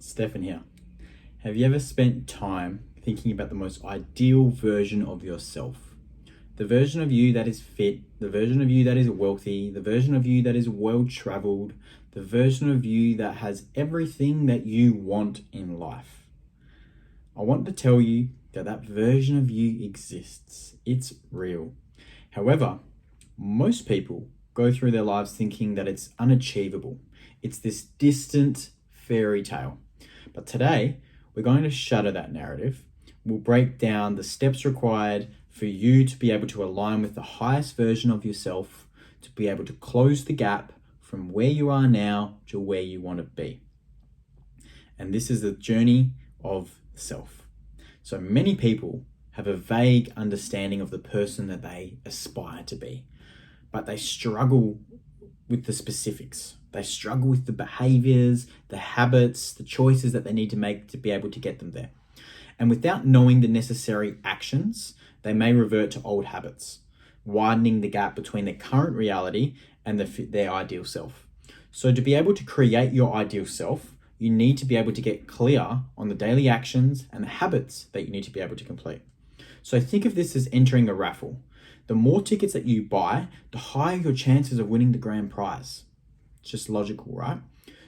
Stefan here. Have you ever spent time thinking about the most ideal version of yourself? The version of you that is fit, the version of you that is wealthy, the version of you that is well traveled, the version of you that has everything that you want in life. I want to tell you that that version of you exists. It's real. However, most people go through their lives thinking that it's unachievable. It's this distant fairy tale. But today, we're going to shatter that narrative. We'll break down the steps required for you to be able to align with the highest version of yourself, to be able to close the gap from where you are now to where you want to be. And this is the journey of self. So many people have a vague understanding of the person that they aspire to be, but they struggle with the specifics. They struggle with the behaviors, the habits, the choices that they need to make to be able to get them there. And without knowing the necessary actions, they may revert to old habits, widening the gap between their current reality and their ideal self. So to be able to create your ideal self, you need to be able to get clear on the daily actions and the habits that you need to be able to complete. So think of this as entering a raffle. The more tickets that you buy, the higher your chances of winning the grand prize. It's just logical, right?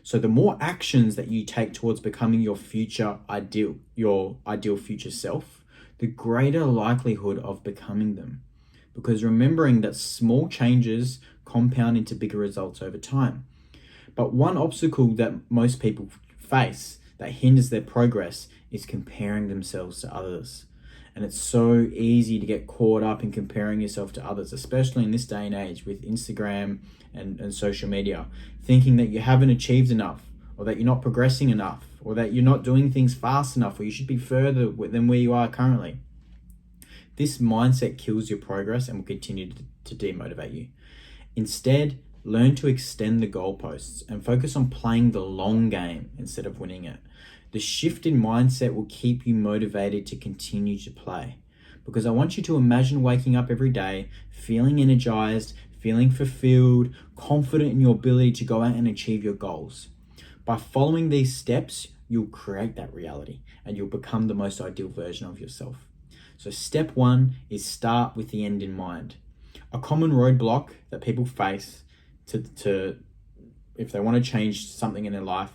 So the more actions that you take towards becoming your ideal future self, the greater likelihood of becoming them. Because remembering that small changes compound into bigger results over time. But one obstacle that most people face that hinders their progress is comparing themselves to others. And it's so easy to get caught up in comparing yourself to others, especially in this day and age with Instagram and social media, thinking that you haven't achieved enough, or that you're not progressing enough, or that you're not doing things fast enough, or you should be further than where you are currently. This mindset kills your progress and will continue to demotivate you. Instead, learn to extend the goalposts and focus on playing the long game instead of winning it. The shift in mindset will keep you motivated to continue to play. Because I want you to imagine waking up every day, feeling energized, feeling fulfilled, confident in your ability to go out and achieve your goals. By following these steps, you'll create that reality and you'll become the most ideal version of yourself. So step one is start with the end in mind. A common roadblock that people face to if they want to change something in their life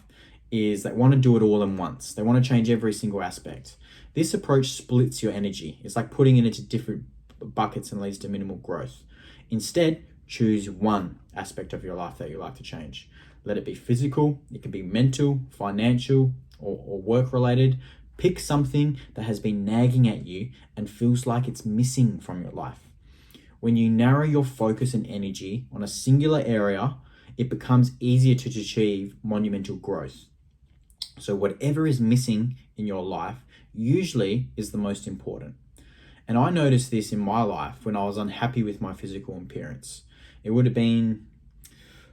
is they want to do it all at once. They want to change every single aspect. This approach splits your energy. It's like putting it into different buckets and leads to minimal growth. Instead, choose one aspect of your life that you like to change. Let it be physical, it can be mental, financial, or work-related. Pick something that has been nagging at you and feels like it's missing from your life. When you narrow your focus and energy on a singular area, it becomes easier to achieve monumental growth. So whatever is missing in your life usually is the most important. And I noticed this in my life when I was unhappy with my physical appearance. It would have been,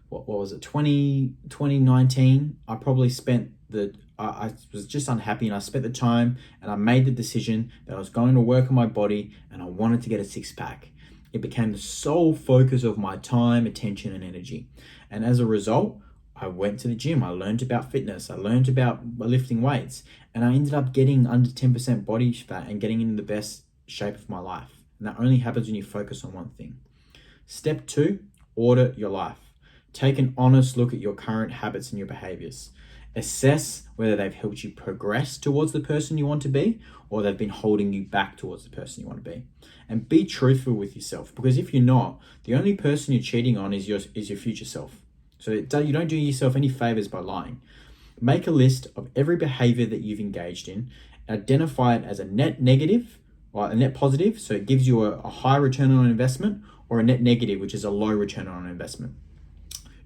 what was it, 2019. I probably spent I was just unhappy and I spent the time and I made the decision that I was going to work on my body and I wanted to get a six pack. It became the sole focus of my time, attention, and energy. And as a result, I went to the gym. I learned about fitness. I learned about lifting weights. And I ended up getting under 10% body fat and getting into the best shape of my life. And that only happens when you focus on one thing. Step two, audit your life. Take an honest look at your current habits and your behaviors. Assess whether they've helped you progress towards the person you want to be or they've been holding you back towards the person you want to be. And be truthful with yourself, because if you're not, the only person you're cheating on is your future self. So you don't do yourself any favors by lying. Make a list of every behavior that you've engaged in, identify it as a net negative or a net positive, so it gives you a high return on investment, or a net negative, which is a low return on investment.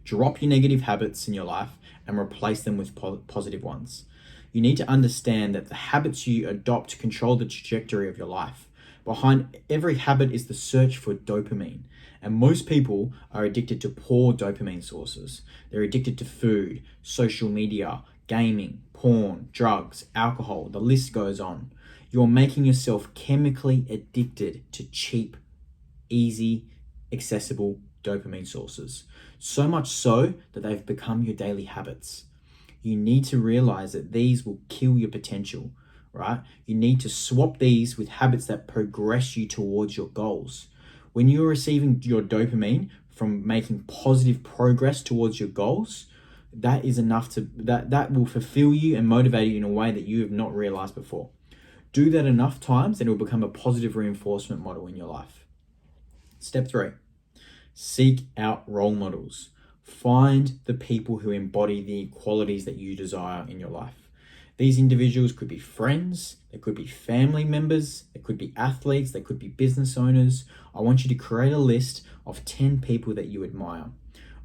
Drop your negative habits in your life and replace them with positive ones. You need to understand that the habits you adopt control the trajectory of your life. Behind every habit is the search for dopamine. And most people are addicted to poor dopamine sources. They're addicted to food, social media, gaming, porn, drugs, alcohol, the list goes on. You're making yourself chemically addicted to cheap, easy, accessible dopamine sources. So much so that they've become your daily habits. you need to realize that these will kill your potential, right? You need to swap these with habits that progress you towards your goals. When you're receiving your dopamine from making positive progress towards your goals, that is enough that will fulfill you and motivate you in a way that you have not realized before. Do that enough times and it will become a positive reinforcement model in your life. Step 3, seek out role models. Find the people who embody the qualities that you desire in your life. These individuals could be friends, they could be family members, they could be athletes, they could be business owners. I want you to create a list of 10 people that you admire.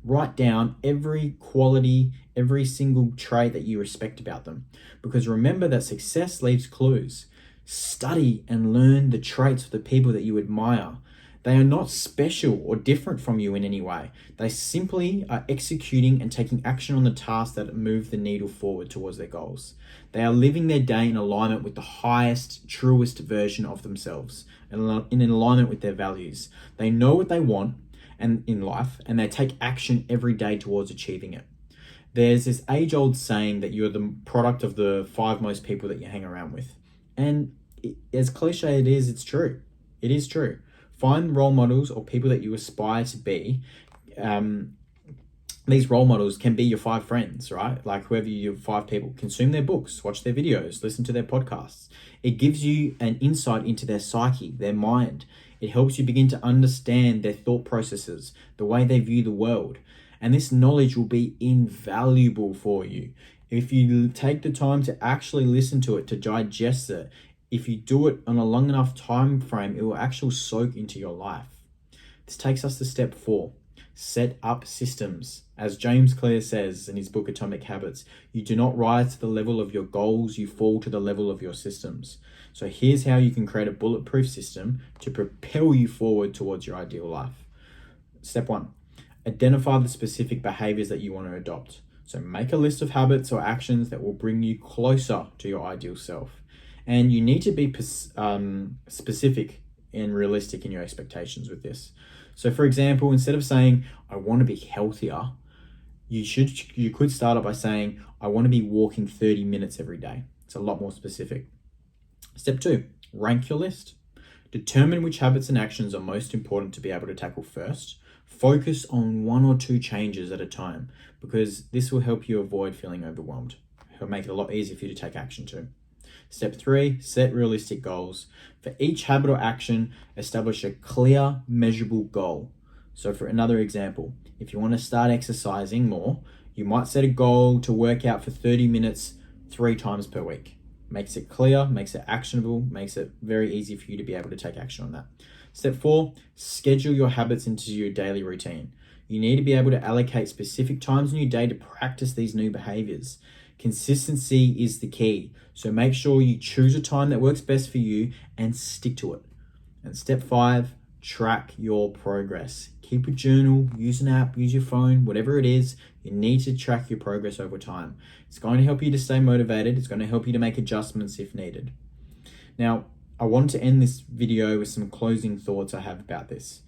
Write down every quality, every single trait that you respect about them. Because remember that success leaves clues. Study and learn the traits of the people that you admire. They are not special or different from you in any way. They simply are executing and taking action on the tasks that move the needle forward towards their goals. They are living their day in alignment with the highest, truest version of themselves, and in alignment with their values. They know what they want and in life, and they take action every day towards achieving it. There's this age-old saying that you're the product of the 5 most people that you hang around with. And as cliche it is, it's true. It is true. Find role models or people that you aspire to be. These role models can be your 5 friends, right? Like whoever your 5 people. Consume their books, watch their videos, listen to their podcasts. It gives you an insight into their psyche, their mind. It helps you begin to understand their thought processes, the way they view the world. And this knowledge will be invaluable for you. If you take the time to actually listen to it, to digest it, if you do it on a long enough time frame, it will actually soak into your life. This takes us to step 4. Set up systems. As James Clear says in his book Atomic Habits, you do not rise to the level of your goals, you fall to the level of your systems. So here's how you can create a bulletproof system to propel you forward towards your ideal life. Step 1. Identify the specific behaviors that you want to adopt. So make a list of habits or actions that will bring you closer to your ideal self. And you need to be specific and realistic in your expectations with this. So for example, instead of saying, I want to be healthier, you could start off by saying, I want to be walking 30 minutes every day. It's a lot more specific. Step 2, rank your list. Determine which habits and actions are most important to be able to tackle first. Focus on 1 or 2 changes at a time, because this will help you avoid feeling overwhelmed. It'll make it a lot easier for you to take action too. Step 3, set realistic goals. For each habit or action, establish a clear, measurable goal. So for another example, if you want to start exercising more, you might set a goal to work out for 30 minutes 3 times per week. Makes it clear, makes it actionable, makes it very easy for you to be able to take action on that. Step 4, schedule your habits into your daily routine. You need to be able to allocate specific times in your day to practice these new behaviors. Consistency is the key. So make sure you choose a time that works best for you and stick to it. And step 5, track your progress. Keep a journal, use an app, use your phone, whatever it is, you need to track your progress over time. It's going to help you to stay motivated. It's going to help you to make adjustments if needed. Now, I want to end this video with some closing thoughts I have about this.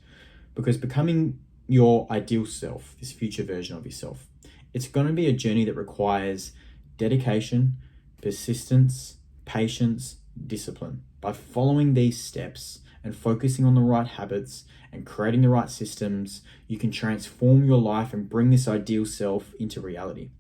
Because becoming your ideal self, this future version of yourself, it's going to be a journey that requires dedication, persistence, patience, discipline. By following these steps and focusing on the right habits and creating the right systems, you can transform your life and bring this ideal self into reality.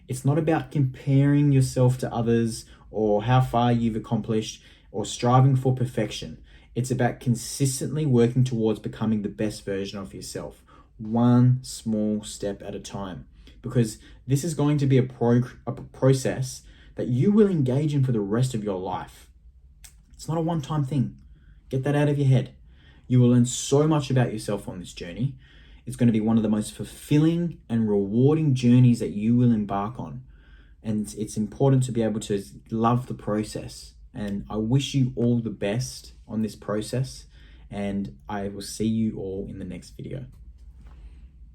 It's not about comparing yourself to others or how far you've accomplished or striving for perfection. It's about consistently working towards becoming the best version of yourself, one small step at a time. Because this is going to be a process that you will engage in for the rest of your life. It's not a one-time thing. Get that out of your head. You will learn so much about yourself on this journey. It's going to be one of the most fulfilling and rewarding journeys that you will embark on. And it's important to be able to love the process. And I wish you all the best on this process. And I will see you all in the next video.